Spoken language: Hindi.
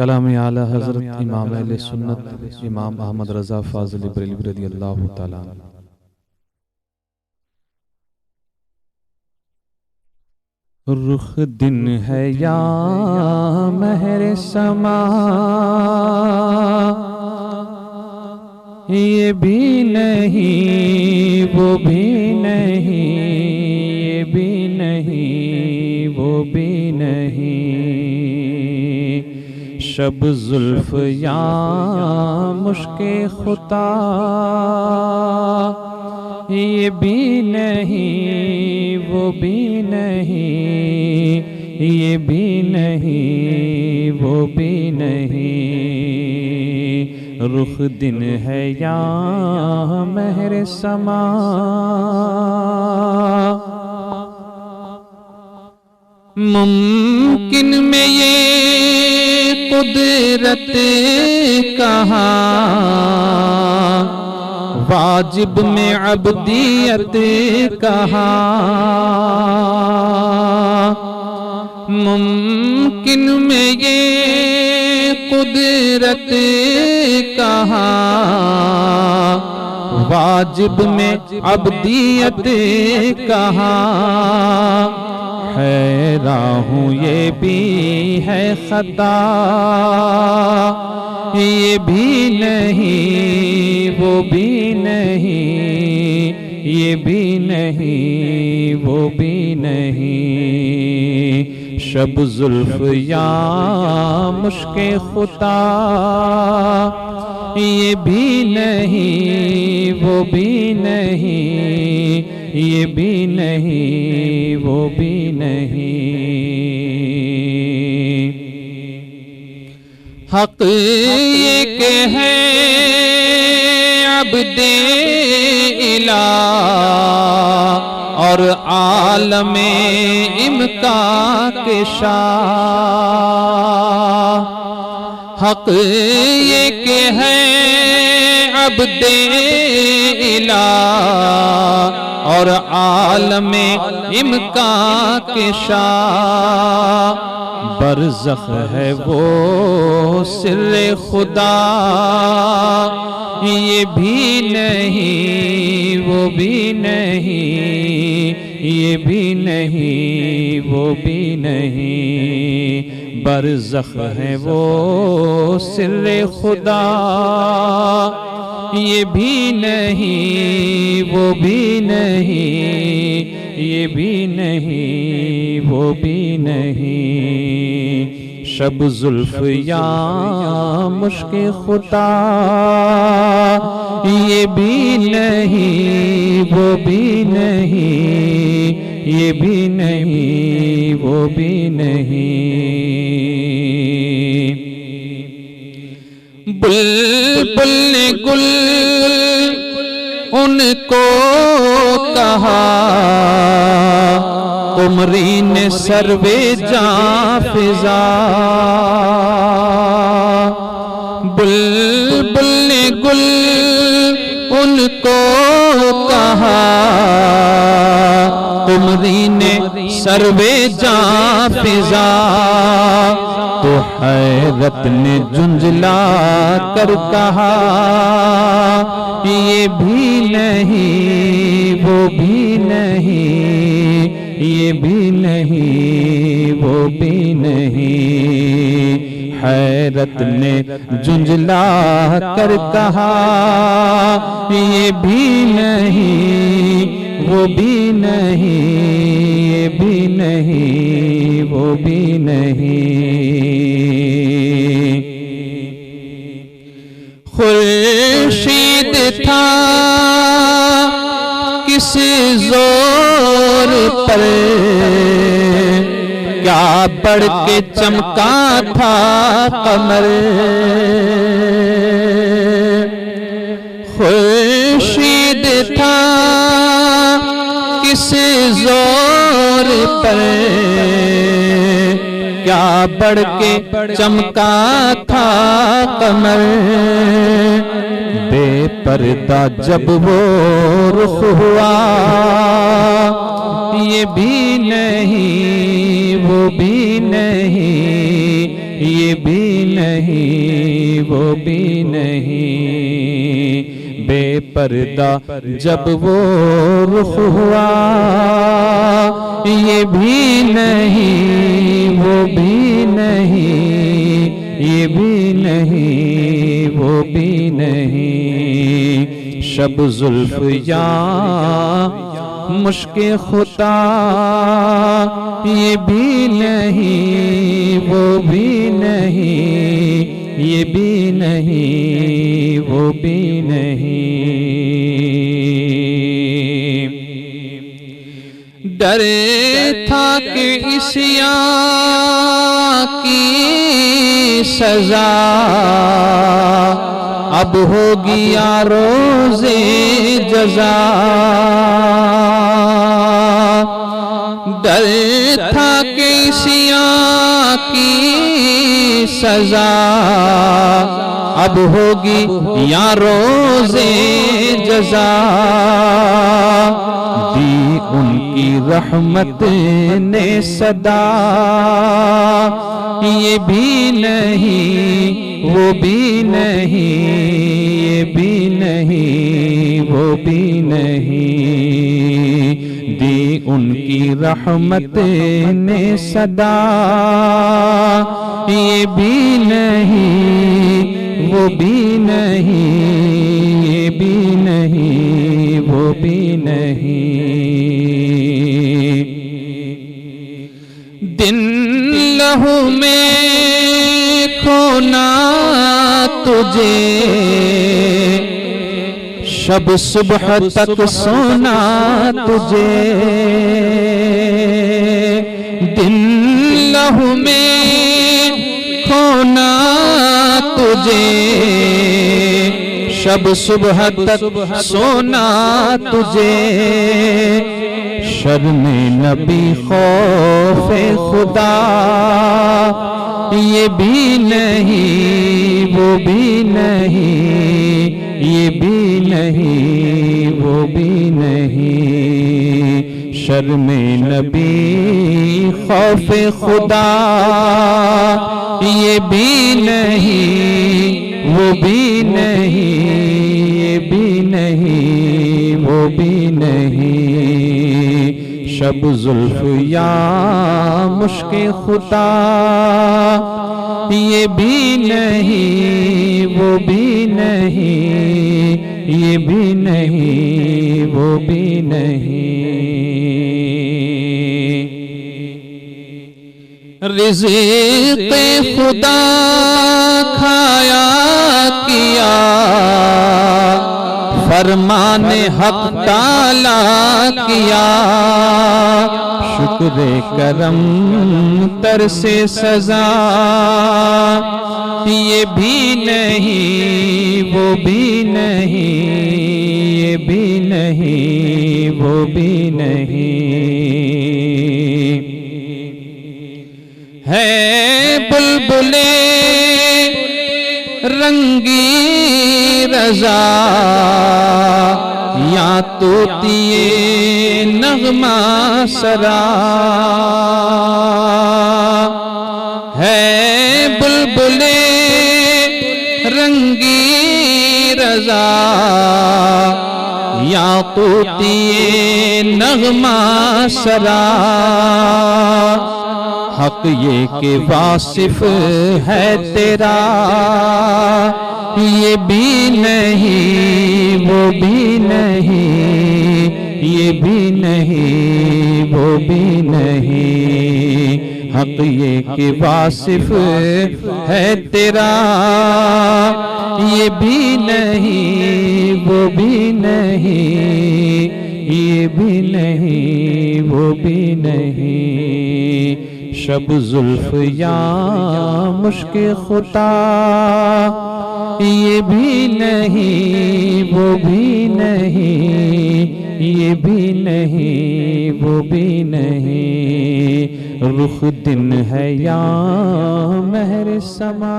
कलाम आला हज़रत इमाम अहले सुन्नत इमाम अहमद रज़ा फ़ाज़िल बरेलवी रज़ियल्लाहु ताला अन्हु। रुख दिन है या महर समा, ये भी नहीं वो भी नहीं, ये भी नहीं वो भी नहीं। शब जुल्फ या मुश्के खुता, ये भी नहीं वो भी नहीं, ये भी नहीं वो भी नहीं। रुख दिन है या महर समा, मुमकिन में ये कुदरत कहाँ, वाजिब में अब्दियत कहाँ। मुमकिन में ये कुदरत कहाँ, वाजिब में अब्दियत कहाँ। हैरान हूँ ये भी है खता, ये भी नहीं वो भी नहीं, ये भी नहीं वो भी नहीं। शब जुल्फ या मुश्के खुता, ये भी नहीं वो भी नहीं, ये भी नहीं वो भी नहीं। हक ये के है अब्दे इला और आलमे इमका के शाह। हक ये के है अब्दे इला और आलमे इमका के शाह। बरज़ख है वो सिर्रे खुदा, ये भी नहीं वो भी नहीं, ये भी नहीं वो भी नहीं। बरज़ख है वो सिर्रे खुदा, ये भी नहीं वो भी नहीं, ये भी नहीं वो भी नहीं। शब जुल्फ या मुश्के खुता, ये भी नहीं वो भी नहीं, ये भी नहीं वो भी नहीं। बुलबुल ने गुल उनको कहा, कुमरी ने सर्वे जां फिजा। बुलबुल ने गुल उनको कहा, कुमरी ने सर्वे जां फिजा। तो हैरत ने झुंझला कर कहा, ये भी नहीं वो भी नहीं, ये भी नहीं वो भी नहीं। हैरत ने झुंझला कर कहा, ये भी नहीं वो भी नहीं, ये भी नहीं वो भी नहीं। खुर्शीद था किस जोर पर, क्या बढ़ के चमका था कमर। खुर्शीद था किस जोर पर, क्या बढ़ के चमका था कमर। बेपर्दा जब वो रुख हुआ, ये भी नहीं वो भी नहीं, ये भी नहीं वो भी नहीं। बेपर्दा जब वो रुख हुआ, ये भी नहीं वो भी नहीं, ये भी नहीं वो भी नहीं। शब जुल्फ या मुश्क खुदा, ये भी नहीं वो भी नहीं, ये भी नहीं वो भी नहीं। डर था कि इस यार की सजा अब होगी या रोज़े जज़ा। डर था कि इस यार की सजा अब होगी या रोज़े जज़ा। दी उनकी रहमत ने सदा, ये भी नहीं वो भी नहीं, ये भी नहीं वो भी नहीं। दी उनकी रहमत ने सदा, ये भी नहीं वो भी नहीं, ये भी नहीं वो भी नहीं। दिन लहू में खोना तुझे, शब सुबह तक सोना तुझे। दिन लहू में खोना तुझे, शब सुबह तक सोना तुझे। शर्म नबी खौफे खुदा, ये भी नहीं वो भी नहीं, ये भी नहीं वो भी नहीं। शर्म नबी खौफे खुदा, ये भी नहीं वो भी नहीं, ये भी नहीं वो भी नहीं। शब जुल्फ या मुश्क खुदा, ये भी नहीं वो भी नहीं, ये भी नहीं वो भी नहीं। रिज़्क़ खुदा खाया किया, फरमाने हक ताला किया। शुक्र करम तर से सजा, ये भी नहीं वो भी नहीं, ये भी नहीं वो भी नहीं। है बुलबुले रंगी रजा, या तोतिए नगमा सरा। है बुलबुले रंगी रजा, या तोतिए नगमा सरा। हक ये के वासिफ है तेरा, ये भी नहीं वो भी नहीं, ये भी नहीं वो भी नहीं। हक ये के वासिफ है तेरा, ये भी नहीं वो भी नहीं, ये भी नहीं वो भी नहीं। शब जुल्फ या मुश्क खुदा, ये भी नहीं वो भी नहीं, ये भी नहीं वो भी नहीं। रुख दिन है या महर समा।